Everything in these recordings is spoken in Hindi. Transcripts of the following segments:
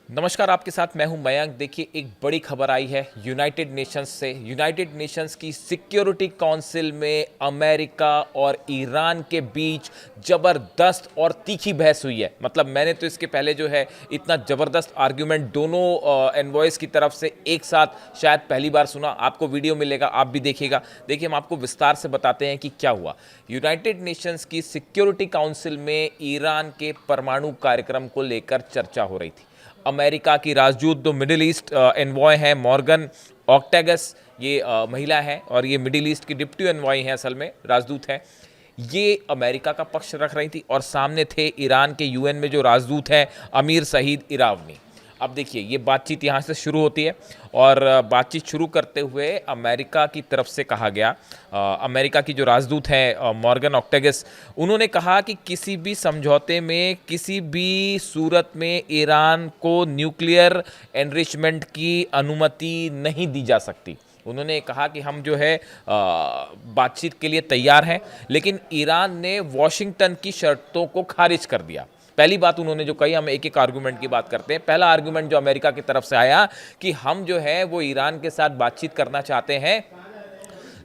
नमस्कार, आपके साथ मैं हूं मयंक। देखिए, एक बड़ी खबर आई है यूनाइटेड नेशंस से। यूनाइटेड नेशंस की सिक्योरिटी काउंसिल में अमेरिका और ईरान के बीच ज़बरदस्त और तीखी बहस हुई है। मतलब मैंने तो इसके पहले जो है इतना ज़बरदस्त आर्ग्यूमेंट दोनों एनवॉयज़ की तरफ से एक साथ शायद पहली बार सुना। आपको वीडियो मिलेगा, आप भी देखिएगा। देखिए, हम आपको विस्तार से बताते हैं कि क्या हुआ। यूनाइटेड नेशंस की सिक्योरिटी काउंसिल में ईरान के परमाणु कार्यक्रम को लेकर चर्चा हो रही थी। अमेरिका की राजदूत जो मिडिल ईस्ट एनवॉय हैं, मॉर्गन ऑक्टेगस, ये महिला है और ये मिडिल ईस्ट की डिप्टी एनवॉय हैं, असल में राजदूत हैं। ये अमेरिका का पक्ष रख रही थी और सामने थे ईरान के यूएन में जो राजदूत हैं, अमीर सईद इरावनी। अब देखिए, ये बातचीत यहाँ से शुरू होती है और बातचीत शुरू करते हुए अमेरिका की तरफ से कहा गया, अमेरिका की जो राजदूत हैं मॉर्गन ऑक्टेगस, उन्होंने कहा कि किसी भी समझौते में किसी भी सूरत में ईरान को न्यूक्लियर एनरिचमेंट की अनुमति नहीं दी जा सकती। उन्होंने कहा कि हम जो है बातचीत के लिए तैयार हैं, लेकिन ईरान ने वॉशिंगटन की शर्तों को खारिज कर दिया। पहली बात उन्होंने जो कही, हम एक एक आर्गूमेंट की बात करते हैं। पहला आर्गूमेंट जो अमेरिका की तरफ से आया कि हम जो है वो ईरान के साथ बातचीत करना चाहते हैं,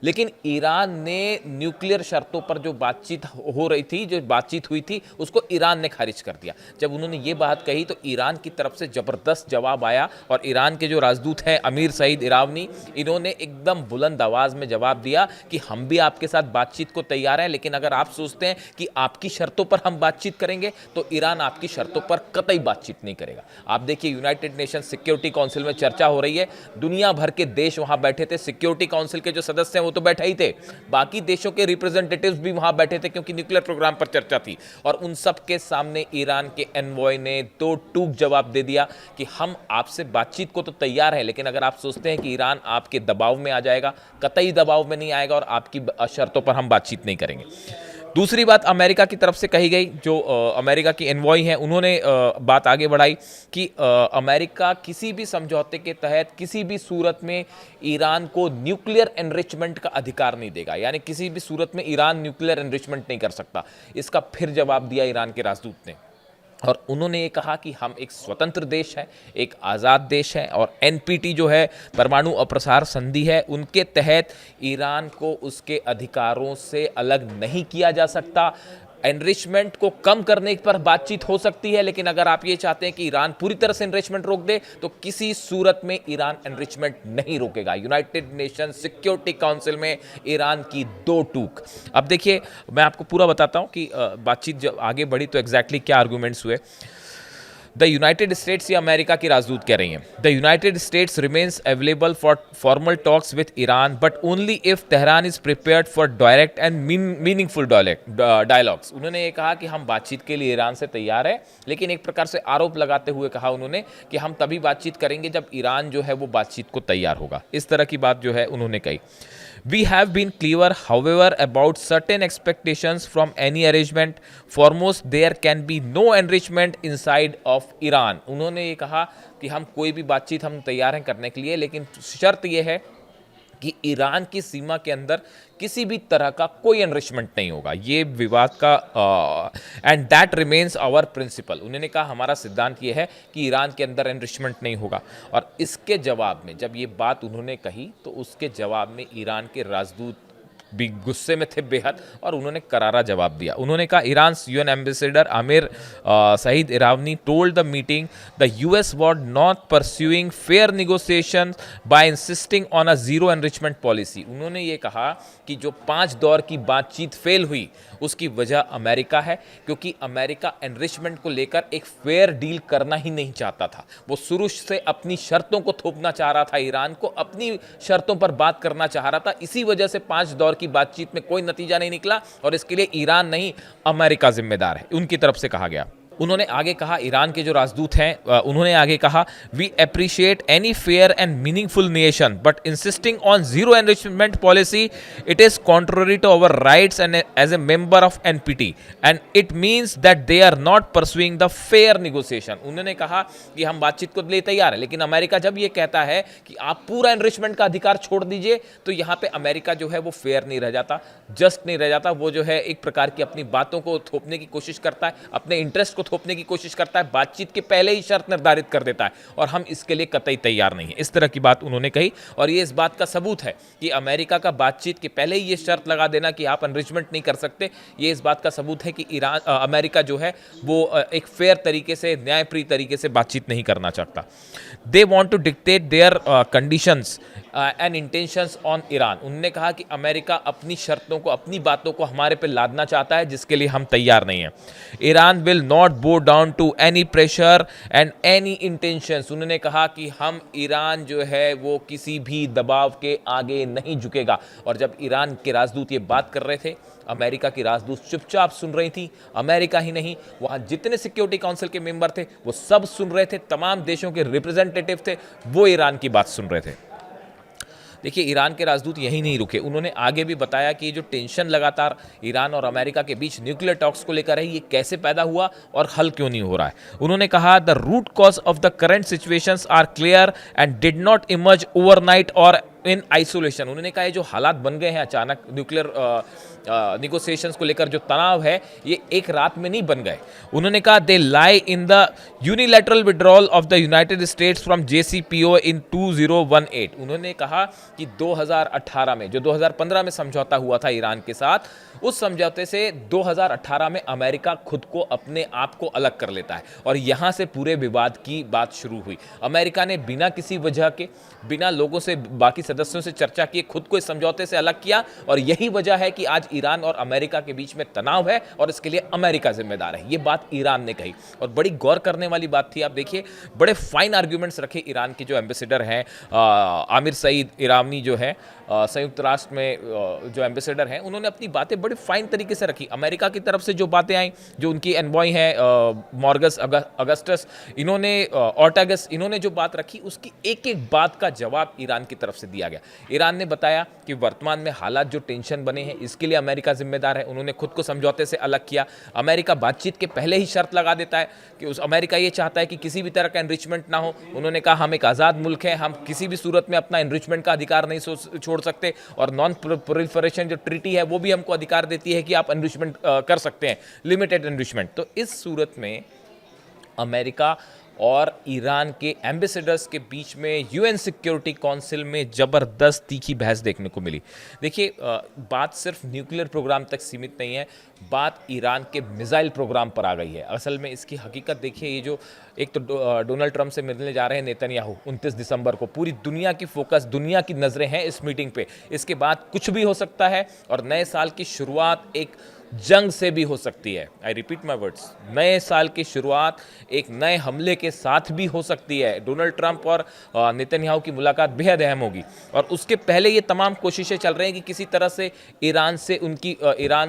लेकिन ईरान ने न्यूक्लियर शर्तों पर जो बातचीत हो रही थी, जो बातचीत हुई थी, उसको ईरान ने खारिज कर दिया। जब उन्होंने ये बात कही तो ईरान की तरफ से ज़बरदस्त जवाब आया और ईरान के जो राजदूत हैं अमीर सईद इरावनी, इन्होंने एकदम बुलंद आवाज़ में जवाब दिया कि हम भी आपके साथ बातचीत को तैयार हैं, लेकिन अगर आप सोचते हैं कि आपकी शर्तों पर हम बातचीत करेंगे तो ईरान आपकी शर्तों पर कतई बातचीत नहीं करेगा। आप देखिए, यूनाइटेड नेशन सिक्योरिटी काउंसिल में चर्चा हो रही है, दुनिया भर के देश वहां बैठे थे। सिक्योरिटी काउंसिल के जो सदस्य हैं वो तो बैठे ही थे, बाकी देशों के रिप्रेजेंटेटिव्स भी वहां बैठे थे क्योंकि न्यूक्लियर प्रोग्राम पर चर्चा थी। और उन सब के सामने ईरान के एनवॉय ने दो टूक जवाब दे दिया कि हम आपसे बातचीत को तो तैयार हैं, लेकिन अगर आप सोचते हैं कि ईरान आपके दबाव में आ जाएगा, कतई दबाव में नहीं आएगा और आपकी शर्तों पर हम बातचीत नहीं करेंगे। दूसरी बात अमेरिका की तरफ से कही गई, जो अमेरिका की एनवॉय हैं, उन्होंने बात आगे बढ़ाई कि अमेरिका किसी भी समझौते के तहत किसी भी सूरत में ईरान को न्यूक्लियर एनरिचमेंट का अधिकार नहीं देगा, यानी किसी भी सूरत में ईरान न्यूक्लियर एनरिचमेंट नहीं कर सकता। इसका फिर जवाब दिया ईरान के राजदूत ने और उन्होंने ये कहा कि हम एक स्वतंत्र देश हैं, एक आज़ाद देश है और एनपीटी जो है, परमाणु अप्रसार संधि है, उनके तहत ईरान को उसके अधिकारों से अलग नहीं किया जा सकता। एनरिचमेंट को कम करने पर बातचीत हो सकती है, लेकिन अगर आप ये चाहते हैं कि ईरान पूरी तरह से एनरिचमेंट रोक दे तो किसी सूरत में ईरान एनरिचमेंट नहीं रोकेगा। यूनाइटेड नेशन सिक्योरिटी काउंसिल में ईरान की दो टूक। अब देखिए, मैं आपको पूरा बताता हूं कि बातचीत जब आगे बढ़ी तो एग्जैक्टली क्या आर्गूमेंट्स हुए। द यूनाइटेड स्टेट्स, ये अमेरिका की राजदूत कह रही हैं, the United states remains available for formal talks with Iran but only if Tehran is prepared for direct and meaningful dialogues. उन्होंने ये कहा कि हम बातचीत के लिए ईरान से तैयार है, लेकिन एक प्रकार से आरोप लगाते हुए कहा उन्होंने कि हम तभी बातचीत करेंगे जब ईरान जो है वो बातचीत को तैयार होगा। इस तरह की बात जो है उन्होंने कही। We have been clear, however, about certain expectations from any arrangement. Foremost, there can be no enrichment inside of Iran. उन्होंने ये कहा कि हम कोई भी बातचीत हम तैयार हैं करने के लिए, लेकिन शर्त यह है कि ईरान की सीमा के अंदर किसी भी तरह का कोई एनरिचमेंट नहीं होगा। ये विवाद का and that remains our principle. उन्होंने कहा हमारा सिद्धांत ये है कि ईरान के अंदर एनरिचमेंट नहीं होगा। और इसके जवाब में, जब ये बात उन्होंने कही तो उसके जवाब में ईरान के राजदूत भी गुस्से में थे बेहद और उन्होंने करारा जवाब दिया। उन्होंने कहा, Iran UN ambassador Amir Saeid Iravani told the meeting the US was not pursuing fair negotiation by insisting on a zero enrichment policy. उन्होंने ये कहा कि जो 5 दौर की बातचीत फेल हुई उसकी वजह अमेरिका है, क्योंकि अमेरिका एनरिचमेंट को लेकर एक फेयर डील करना ही नहीं चाहता था। वो शुरू से अपनी शर्तों को थोपना चाह रहा था, ईरान को अपनी शर्तों पर बात करना चाह रहा था। इसी वजह से 5 दौर की बातचीत में कोई नतीजा नहीं निकला और इसके लिए ईरान नहीं, अमेरिका जिम्मेदार है, उनकी तरफ से कहा गया। उन्होंने आगे कहा, ईरान के जो राजदूत हैं उन्होंने आगे कहा, we appreciate any fair and meaningful nation but insisting on zero enrichment policy it is contrary to our rights and as a member of NPT and it means that they are not pursuing the fair negotiation. उन्होंने कहा कि हम बातचीत को लिए तैयार है, लेकिन अमेरिका जब ये कहता है कि आप पूरा एनरिचमेंट का अधिकार छोड़ दीजिए तो यहाँ पे अमेरिका जो है वो फेयर नहीं रह जाता, जस्ट नहीं रह जाता। वो जो है एक प्रकार की अपनी बातों को थोपने की कोशिश करता है, अपने इंटरेस्ट को थोपने की कोशिश करता है, बातचीत के पहले ही शर्त निर्धारित कर देता है और हम इसके लिए कतई तैयार नहीं है। इस तरह की बात उन्होंने कही और ये इस बात का सबूत है कि अमेरिका का बातचीत के पहले ही ये शर्त लगा देना कि आप एनरिचमेंट नहीं कर सकते, ये इस बात का सबूत है कि अमेरिका जो है वो एक फेयर तरीके से, न्यायप्रिय तरीके से बातचीत नहीं करना चाहता। They want to dictate their conditions and intentions on Iran. उन्होंने कहा कि अमेरिका अपनी शर्तों को, अपनी बातों को हमारे पे लादना चाहता है, जिसके लिए हम तैयार नहीं हैं। Iran will not bow down to any pressure and any intentions. उन्होंने कहा कि हम ईरान जो है वो किसी भी दबाव के आगे नहीं झुकेगा। और जब ईरान के राजदूत ये बात कर रहे थे, अमेरिका की राजदूत चुपचाप सुन रही थी। अमेरिका ही नहीं, वहां जितने सिक्योरिटी काउंसिल के मेंबर थे वो सब सुन रहे थे, तमाम देशों के रिप्रेजेंटेटिव थे, वो ईरान की बात सुन रहे थे। देखिए, ईरान के राजदूत यहीं नहीं रुके, उन्होंने आगे भी बताया कि जो टेंशन लगातार ईरान और अमेरिका के बीच न्यूक्लियर टॉक्स को लेकर है, ये कैसे पैदा हुआ और हल क्यों नहीं हो रहा है। उन्होंने कहा the root cause of the current situations are clear and did not emerge overnight और इन आइसोलेशन। उन्होंने कहा ये जो हालात बन गए हैं अचानक, न्यूक्लियर निगोसिएशंस को लेकर जो तनाव है, ये एक रात में नहीं बन गए। उन्होंने कहा they lie in the unilateral withdrawal of the United States from JCPOA in 2018। उन्होंने कहा कि 2018 में, जो 2015 में समझौता हुआ था ईरान के साथ, उस समझौते से 2018 में अमेरिका खुद को, अपने आप को अलग कर लेता है और यहां से पूरे विवाद की बात शुरू हुई। अमेरिका ने बिना किसी वजह के, बिना लोगों से, बाकी सदस्यों से चर्चा किए खुद को इस समझौते से अलग किया और यही वजह है कि आज ईरान और अमेरिका के बीच में तनाव है और इसके लिए अमेरिका जिम्मेदार है। ये बात ईरान ने कही और बड़ी गौर करने वाली बात थी। आप देखिए, बड़े फाइन आर्ग्यूमेंट्स रखे ईरान के जो एम्बेसडर हैं, आमिर सईद इरानी जो है संयुक्त राष्ट्र में जो एम्बेसडर हैं, उन्होंने अपनी बातें बड़े फाइन तरीके से रखी। अमेरिका की तरफ से जो बातें आई, जो उनकी एनवॉय हैं मॉर्गस अगस्टस, इन्होंने ऑर्टागस, इन्होंने जो बात रखी, उसकी एक एक बात का जवाब ईरान की तरफ से दिया गया। ईरान ने बताया कि वर्तमान में हालात जो टेंशन बने हैं, इसके लिए अमेरिका जिम्मेदार है। उन्होंने खुद को समझौते से अलग किया। अमेरिका बातचीत के पहले ही शर्त लगा देता है कि अमेरिका ये चाहता है कि किसी भी तरह का एनरिचमेंट ना हो। उन्होंने कहा हम एक आज़ाद मुल्क हैं, हम किसी भी सूरत में अपना एनरिचमेंट का अधिकार नहीं छोड़ सकते और नॉन प्रोलिफरेशन जो ट्रीटी है वो भी हमको अधिकार देती है कि आप एनरिचमेंट कर सकते हैं, लिमिटेड एनरिचमेंट। तो इस सूरत में अमेरिका और ईरान के एम्बेसडर्स के बीच में यूएन सिक्योरिटी काउंसिल में ज़बरदस्त तीखी बहस देखने को मिली। देखिए, बात सिर्फ न्यूक्लियर प्रोग्राम तक सीमित नहीं है, बात ईरान के मिसाइल प्रोग्राम पर आ गई है। असल में इसकी हकीकत देखिए, ये जो एक तो डोनाल्ड ट्रंप से मिलने जा रहे हैं नेतन्याहू 29 दिसंबर को, पूरी दुनिया की फोकस, दुनिया की नज़रें हैं इस मीटिंग पे। इसके बाद कुछ भी हो सकता है और नए साल की शुरुआत एक जंग से भी हो सकती है। आई रिपीट माई वर्ड्स, नए साल की शुरुआत एक नए हमले के साथ भी हो सकती है। डोनाल्ड ट्रंप और नेतन्याहू की मुलाकात बेहद अहम होगी और उसके पहले ये तमाम कोशिशें चल रही हैं कि किसी तरह से ईरान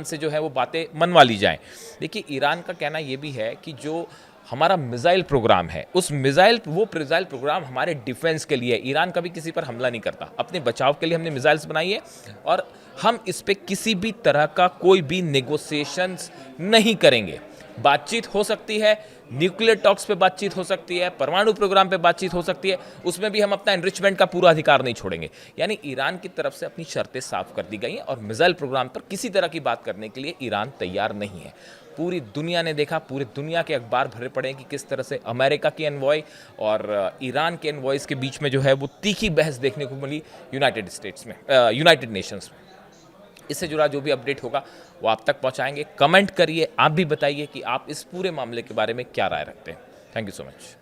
से जो है वो बातें मनवा ली जाएं। देखिए, ईरान का कहना ये भी है कि जो हमारा मिसाइल प्रोग्राम है, वो मिसाइल प्रोग्राम हमारे डिफेंस के लिए है। ईरान कभी किसी पर हमला नहीं करता, अपने बचाव के लिए हमने मिसाइल्स बनाई है और हम इस पे किसी भी तरह का कोई भी नेगोशिएशंस नहीं करेंगे। बातचीत हो सकती है, न्यूक्लियर टॉक्स पे बातचीत हो सकती है, परमाणु प्रोग्राम पे बातचीत हो सकती है, उसमें भी हम अपना एनरिचमेंट का पूरा अधिकार नहीं छोड़ेंगे। यानी ईरान की तरफ से अपनी शर्तें साफ कर दी गई हैं और मिसाइल प्रोग्राम पर किसी तरह की बात करने के लिए ईरान तैयार नहीं है। पूरी दुनिया ने देखा, पूरी दुनिया के अखबार भरे पड़े हैं कि किस तरह से अमेरिका की एनवॉय और ईरान के एनवॉयज़ के बीच में जो है वो तीखी बहस देखने को मिली यूनाइटेड नेशंस में। इससे जुड़ा जो भी अपडेट होगा वो आप तक पहुंचाएंगे। कमेंट करिए, आप भी बताइए कि आप इस पूरे मामले के बारे में क्या राय रखते हैं। Thank you so much.